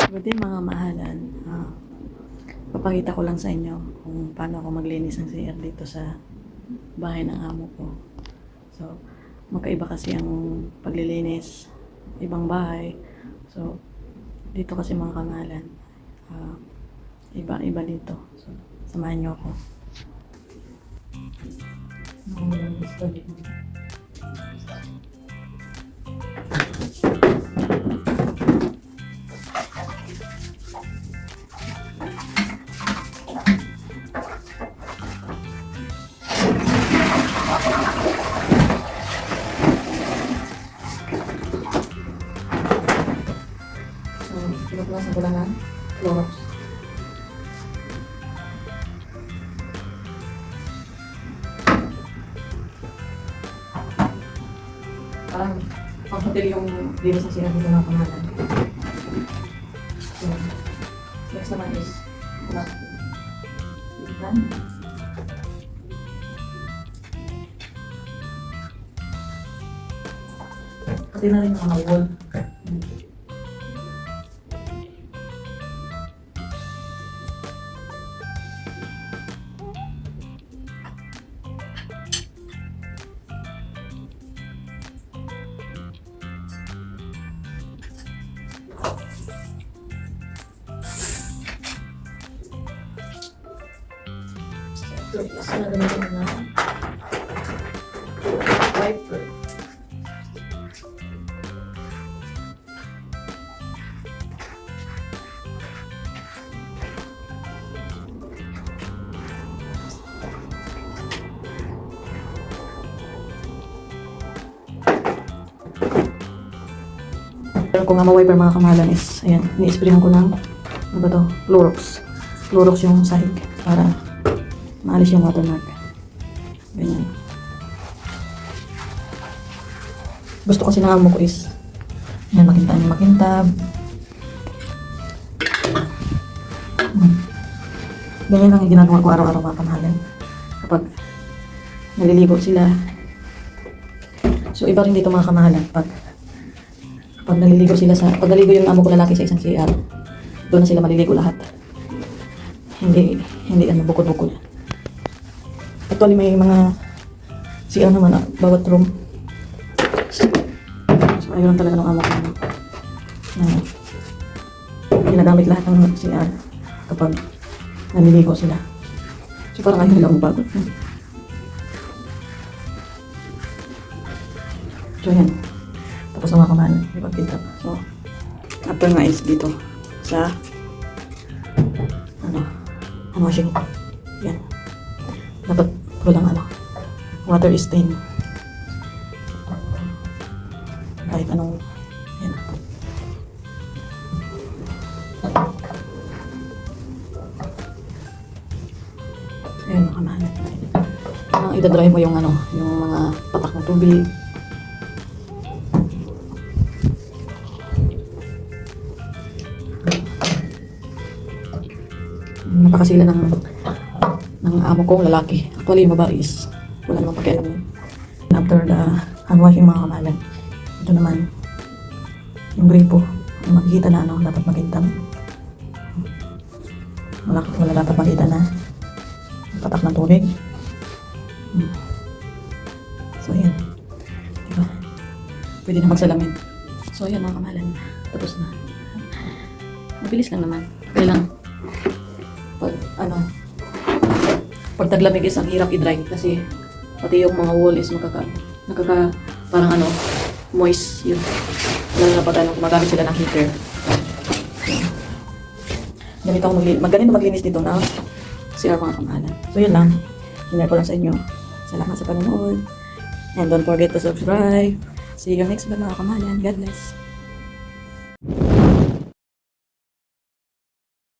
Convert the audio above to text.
Good day mga mahalan. Papakita ko lang sa inyo kung paano ako maglinis ng CR dito sa bahay ng amo ko. So, magkaiba kasi ang paglilinis ibang bahay. So, dito kasi mga kamahalan, iba dito. So, samahan niyo ako. Pinupunasan ko lang ng Clorox. Parang pang-hotel yung linis na sinabi ko mga kamahalan. So, next naman is plastic. Ikan. Pati na rin yung mga wall. So, is na gamitin na wiper. Pero kung nga ma-wiper mga kamahalan is, ayan, ni-sprayan ko ng, ano ba to? Clorox. Clorox yung sahig para maalis yung watermark. Ganyan. Gusto kasi ng amo ko is, ayan, makintab. Ganyan lang yung ginagawa ko araw-araw mga kamahalan. Kapag naliligo sila. So, iba rin dito mga kamahalan. Pag naliligo sila pag naligo yung amo ko lalaki sa isang CR, doon na sila maliligo lahat. Hindi bukod-bukod. Actually may mga CR naman bawat room. So ayun talaga ng amo ko na ginagamit lahat ng CR kapag naliligo sila. So parang ayaw nila magbagot. So yan. Tapos ang mga kamahalan, ipagkita. So, after nga is dito sa ang washing. Yan. Dapat walang water stain. Kahit anong, yan. Ayan mga kamahalan. Idadry mo yung yung mga patak ng tubig. Napakasila ng amo kong lalaki. Actually, yung babae is wala namang pakialam yun. After the hand washing mga kamahalan, ito naman yung gripo. Makikita na dapat makintab. Wala dapat makita na patak ng tubig. So, ayan. Diba? Pwede na magsalamin. So, ayan mga kamahalan. Tapos na. Mabilis lang naman. Kailang pag taglamig is ang hirap i-dry kasi pati yung mga wall is parang moist yun. Lalo na pag gumagamit sila ng heater. Ganito ako maglinis dito na CR mga kamahalan. So yun lang. Hinay ko lang sa inyo. Salamat sa panonood. And don't forget to subscribe. See you next vlog mga kamahalan. God bless.